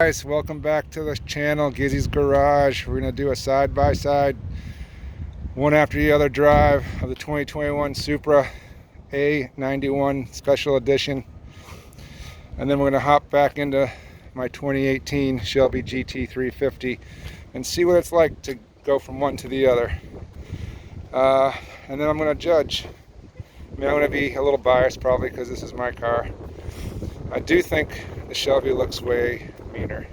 guys, welcome back to the channel, Gizzy's Garage. We're going to do a side-by-side, one after the other drive of the 2021 Supra A91 Special Edition. And then we're going to hop back into my 2018 Shelby GT350 and see what it's like to go from one to the other. And then I'm going to judge. I mean, I'm going to be a little biased probably because this is my car. I do think the Shelby looks way meaner.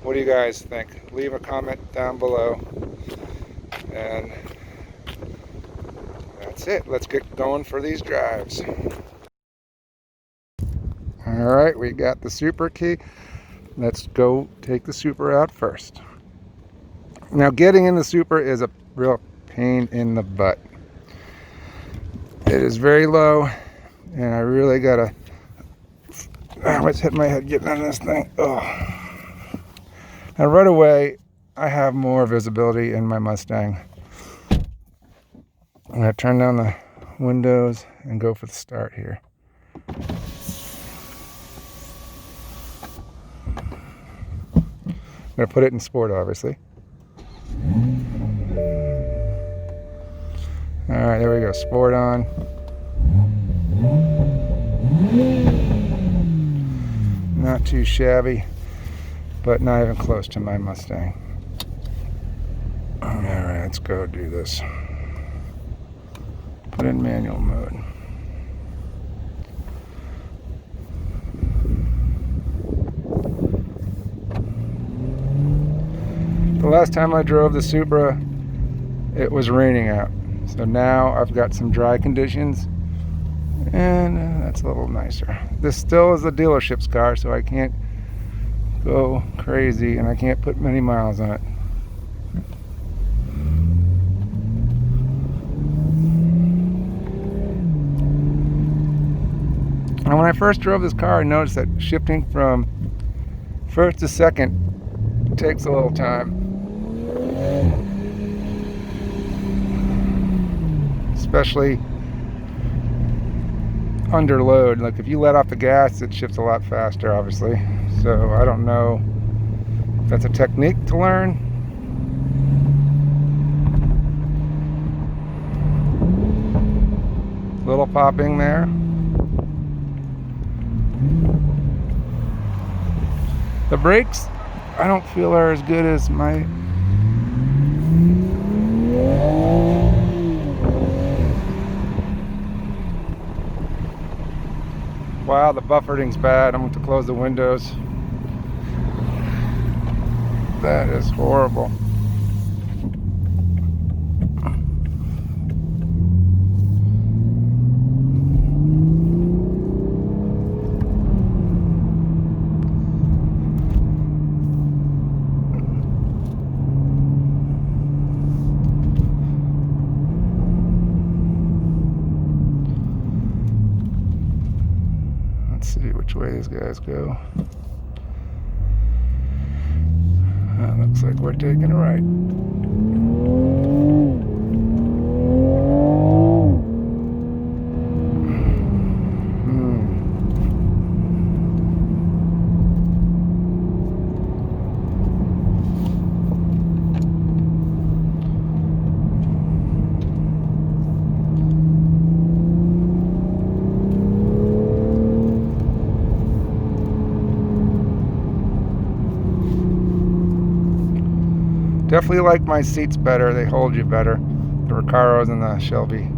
What do you guys think? Leave a comment down below. And that's it. Let's get going for these drives. Alright, we got the Supra key. Let's go take the Supra out first. Now, getting in the Supra is a real pain in the butt. It is very low, and I really gotta. I almost hit my head getting on this thing. Oh. Now, right away, I have more visibility in my Mustang. I'm gonna turn down the windows and go for the start here. I'm gonna put it in sport, obviously. All right, there we go. Sport on. Not too shabby, but not even close to my Mustang. All right, let's go do this. Put in manual mode. The last time I drove the Supra, it was raining out. So now I've got some dry conditions, and that's a little nicer. This still is a dealership's car, so I can't go crazy, and I can't put many miles on it. And when I first drove this car, I noticed that shifting from first to second takes a little time. Especially under load. Like if you let off the gas, it shifts a lot faster, obviously. So I don't know if that's a technique to learn. Little popping there. The brakes, I don't feel are as good as my wow, the buffeting's bad. I'm going to close the windows. That is horrible. See which way these guys go. Looks like we're taking a right. Definitely like my seats better. They hold you better. The Recaros and the Shelby.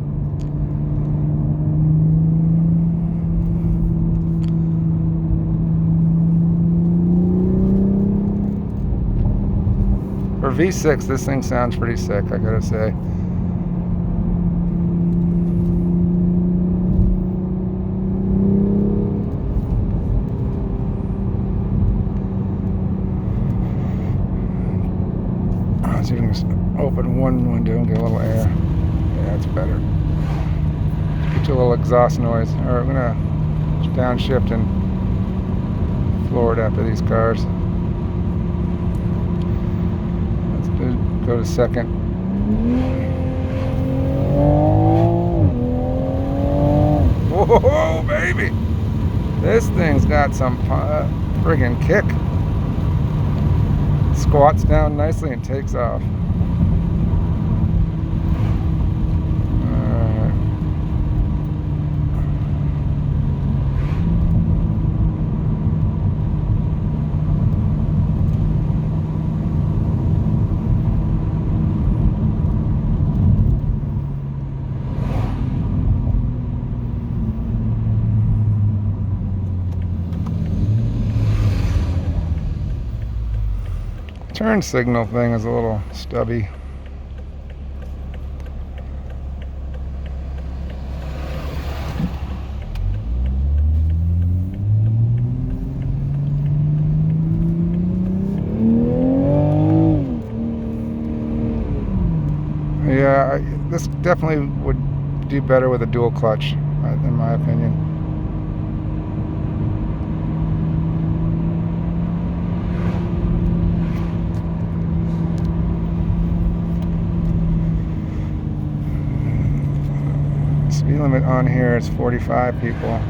For V6, this thing sounds pretty sick, I gotta say. So you can just open one window and get a little air. Yeah, that's better. Get you a little exhaust noise. Alright, we're gonna downshift and floor it after these cars. Let's go to second. Whoa, baby! This thing's got some friggin' kick. squats down nicely and takes off. Turn signal thing is a little stubby. Yeah, this definitely would do better with a dual clutch, in my opinion. Speed limit on here is 45 people.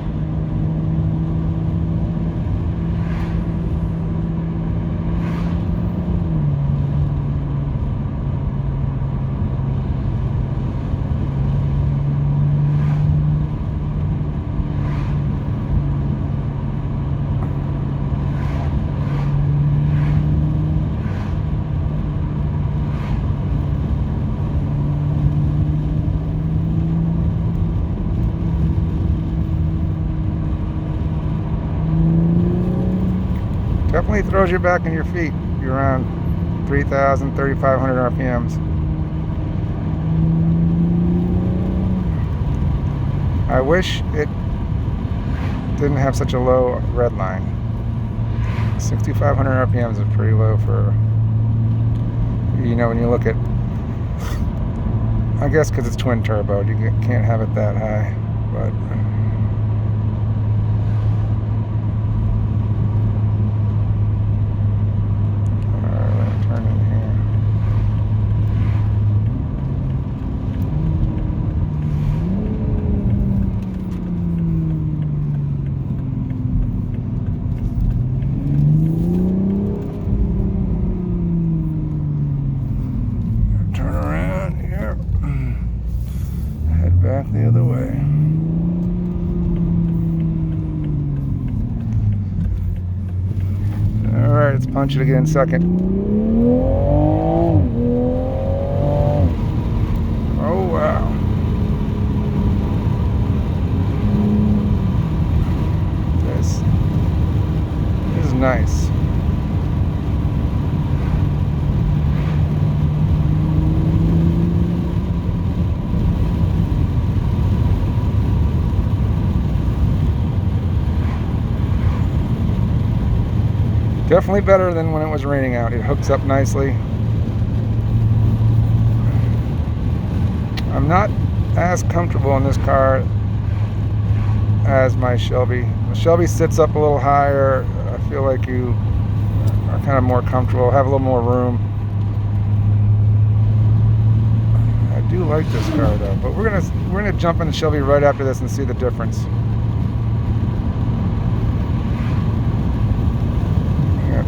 Definitely throws you back in your feet. You're around 3,000, 3,500 RPMs. I wish it didn't have such a low red line. 6,500 RPMs is pretty low for, you know, when you look at, I guess because it's twin turbo, you can't have it that high, but back the other way. Alright, let's punch it again in second. Oh wow. This is nice. Definitely better than when it was raining out. It hooks up nicely. I'm not as comfortable in this car as my Shelby. The Shelby sits up a little higher. I feel like you are kind of more comfortable, have a little more room. I do like this car though, but we're gonna jump in the Shelby right after this and see the difference.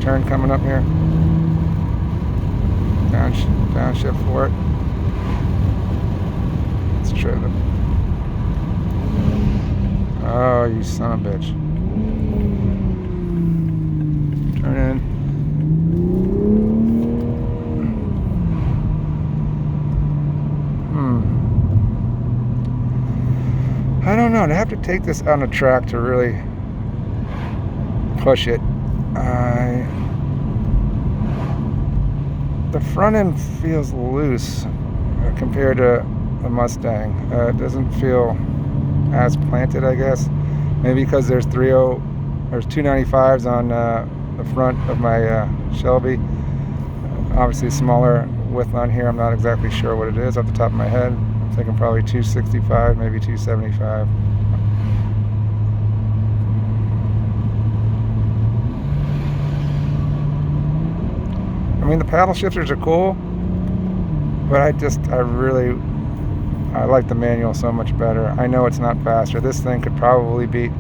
Turn coming up here. Downshift for it. Let's try them. Oh, you son of a bitch. Turn in. I don't know. To have to take this on a track to really push it. The front end feels loose compared to a Mustang. It doesn't feel as planted, I guess. Maybe because there's 295s on the front of my Shelby. Obviously smaller width on here. I'm not exactly sure what it is off the top of my head. I'm thinking probably 265, maybe 275. I mean, the paddle shifters are cool, but I like the manual so much better. I know it's not faster. This thing could probably beat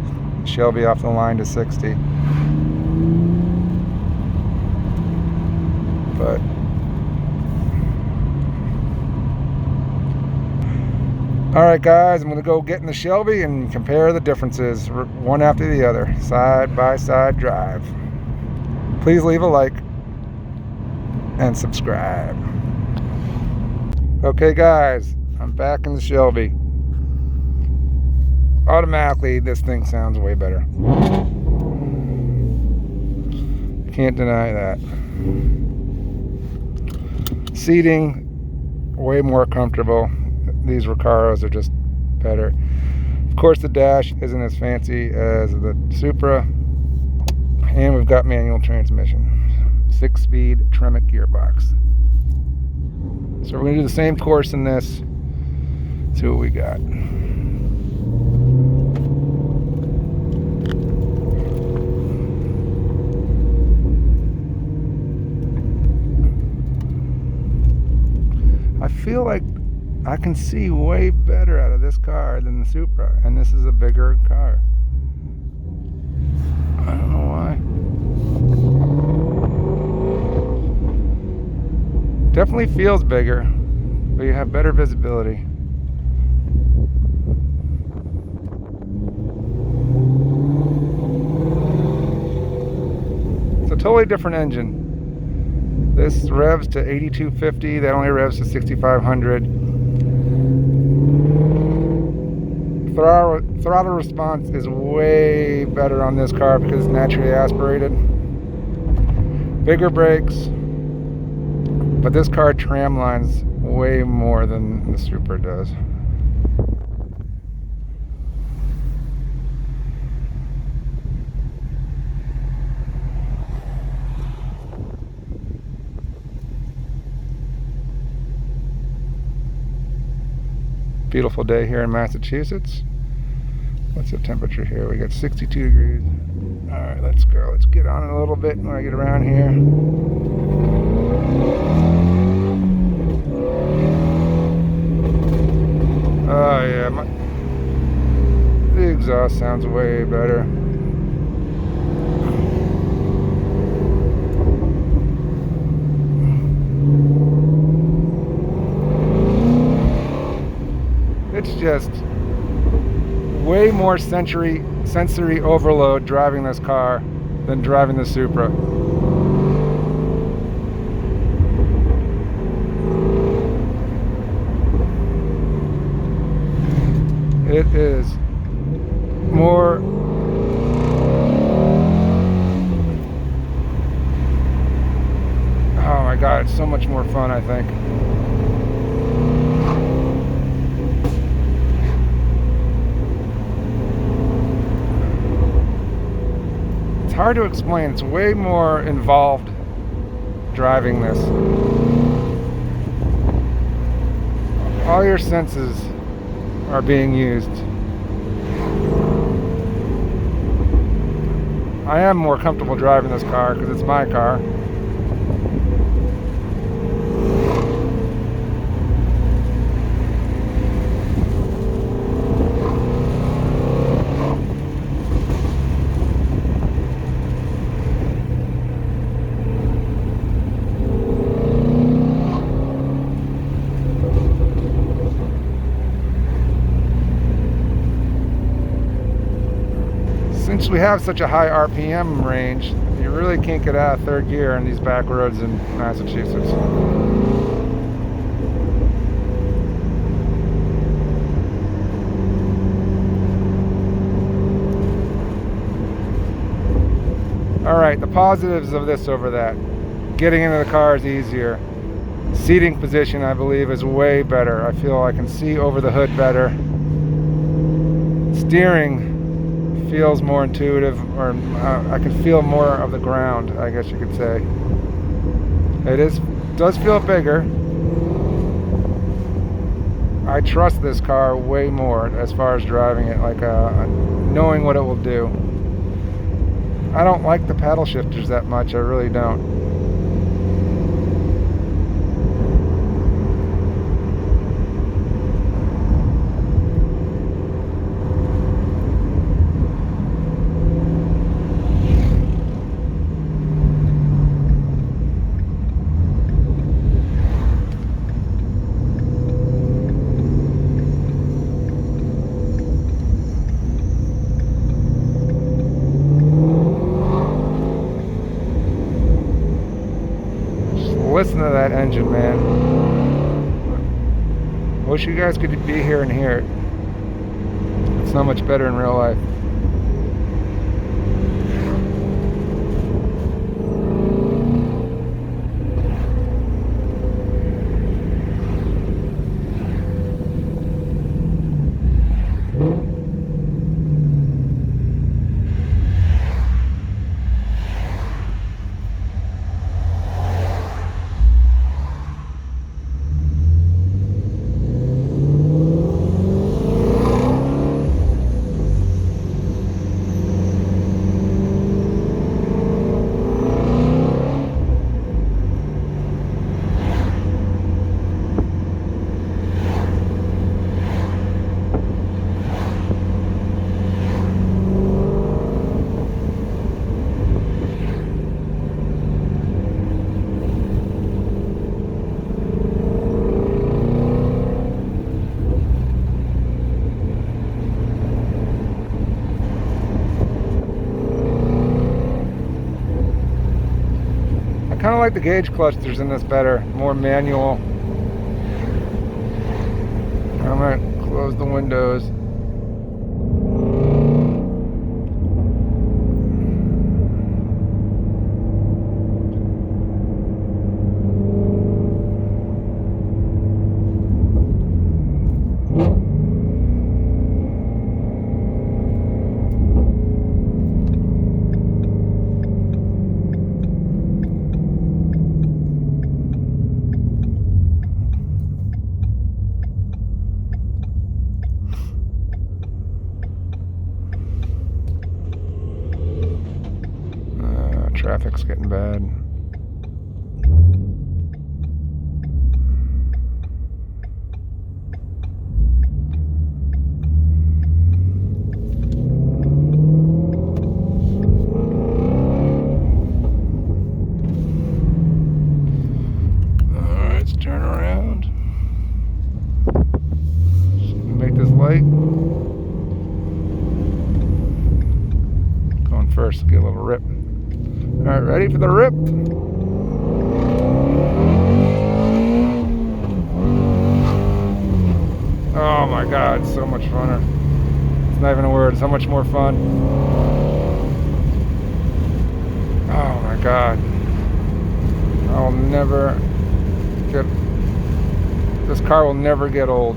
Shelby off the line to 60. But alright guys, I'm going to go get in the Shelby and compare the differences one after the other, side by side drive. Please leave a like and subscribe. Okay guys, I'm back in the Shelby. Automatically this thing sounds way better. Can't deny that. Seating, way more comfortable. These Recaros are just better. Of course the dash isn't as fancy as the Supra. And we've got manual transmission. 6-speed Tremec gearbox. So we're going to do the same course in this. See what we got. I feel like I can see way better out of this car than the Supra, and this is a bigger car. I don't know why. Definitely feels bigger, but you have better visibility. It's a totally different engine. This revs to 8250, that only revs to 6500. Throttle response is way better on this car because it's naturally aspirated. Bigger brakes, but this car tramlines way more than the Supra does. Beautiful day here in Massachusetts. What's the temperature here? We got 62 degrees. Alright, let's go. Let's get on it a little bit when I get around here. Oh yeah, the exhaust sounds way better. It's just way more sensory overload driving this car than driving the Supra. It is more oh my god, it's so much more fun, I think. Hard to explain. It's way more involved driving this. All your senses are being used. I am more comfortable driving this car because it's my car. Since we have such a high RPM range, you really can't get out of third gear in these back roads in Massachusetts. Alright, the positives of this over that. Getting into the car is easier. Seating position, I believe, is way better. I feel I can see over the hood better. Steering feels more intuitive, or I can feel more of the ground, I guess you could say. It does feel bigger. I trust this car way more as far as driving it, like knowing what it will do. I don't like the paddle shifters that much, I really don't. listen to that engine, man. Wish you guys could be here and hear it. It's so much better in real life. I kind of like the gauge clusters in this better, more manual. I'm going to close the windows. Traffic's getting bad. Alright, let's turn around. Make this light. Going first, get a little rip. Alright, ready for the rip? Oh my god, so much funner. It's not even a word, so much more fun. Oh my god. I'll never get... This car will never get old.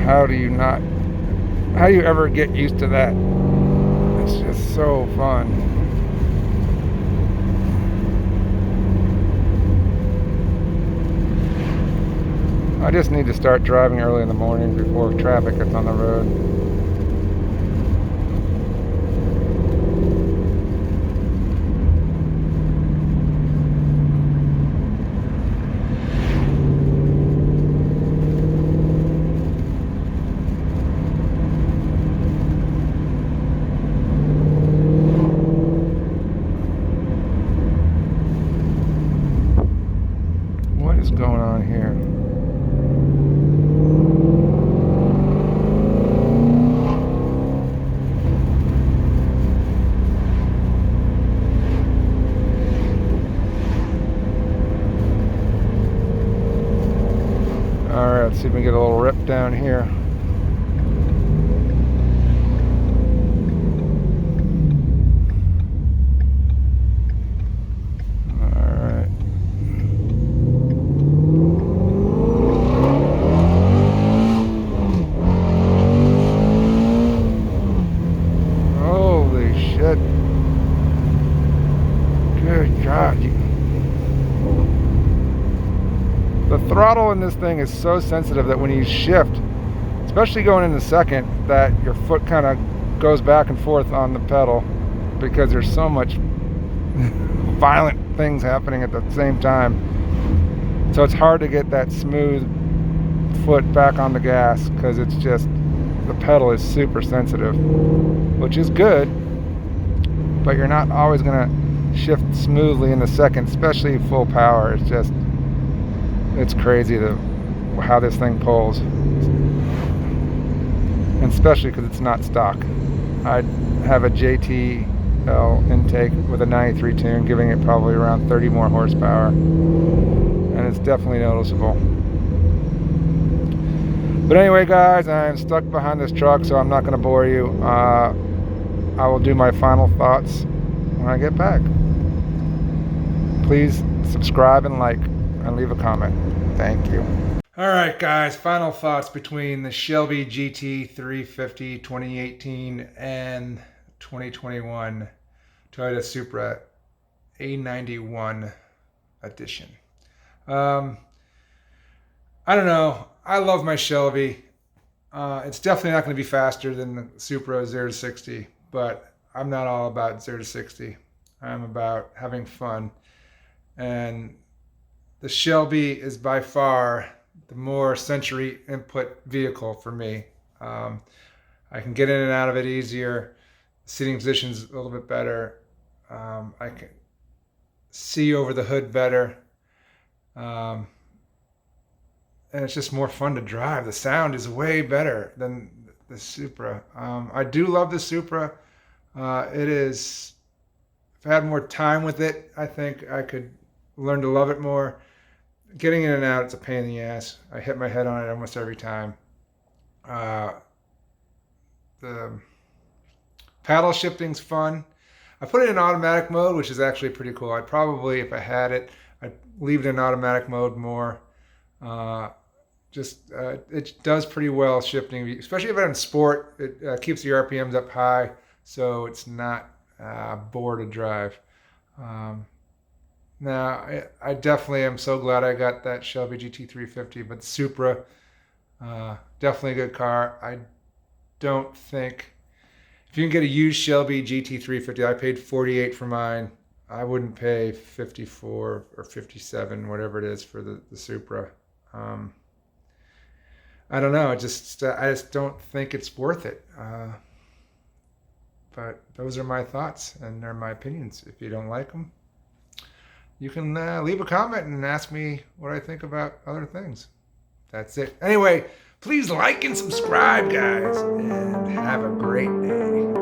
How do you ever get used to that? It's just so fun. I just need to start driving early in the morning before traffic gets on the road. What is going on here? Alright, let's see if we can get a little rip down here. Good God. The throttle in this thing is so sensitive that when you shift, especially going in the second, that your foot kind of goes back and forth on the pedal because there's so much violent things happening at the same time. So it's hard to get that smooth foot back on the gas because it's just, the pedal is super sensitive, which is good, but you're not always going to shift smoothly in the second, especially full power. It's just, it's crazy how this thing pulls, and especially because it's not stock. I have a GT350 intake with a 93 tune, giving it probably around 30 more horsepower, and it's definitely noticeable. But anyway, guys, I'm stuck behind this truck, so I'm not going to bore you. I will do my final thoughts when I get back. Please subscribe and like and leave a comment. Thank you. Alright guys, final thoughts between the Shelby GT350 2018 and 2021 Toyota Supra A91 edition. I don't know. I love my Shelby. It's definitely not going to be faster than the Supra 0 to 60, but I'm not all about 0 to 60. I'm about having fun. And the Shelby is by far the more sensory input vehicle for me. I can get in and out of it easier. Seating position's a little bit better. I can see over the hood better. And it's just more fun to drive. The sound is way better than the Supra. I do love the Supra. It is, if I had more time with it, I think I could learn to love it more. Getting in and out, it's a pain in the ass. I hit my head on it almost every time. The paddle shifting's fun. I put it in automatic mode, which is actually pretty cool. I'd probably, if I had it, I'd leave it in automatic mode more. It does pretty well shifting, especially if I'm in sport. It keeps the RPMs up high, so it's not bore to drive. Now, I definitely am so glad I got that Shelby GT350, but Supra, definitely a good car. I don't think, if you can get a used Shelby GT350, I paid $48 for mine. I wouldn't pay $54 or $57, whatever it is, for the Supra. I don't know. I just don't think it's worth it. But those are my thoughts, and they're my opinions. If you don't like them, you can leave a comment and ask me what I think about other things. That's it. Anyway, please like and subscribe, guys, and have a great day.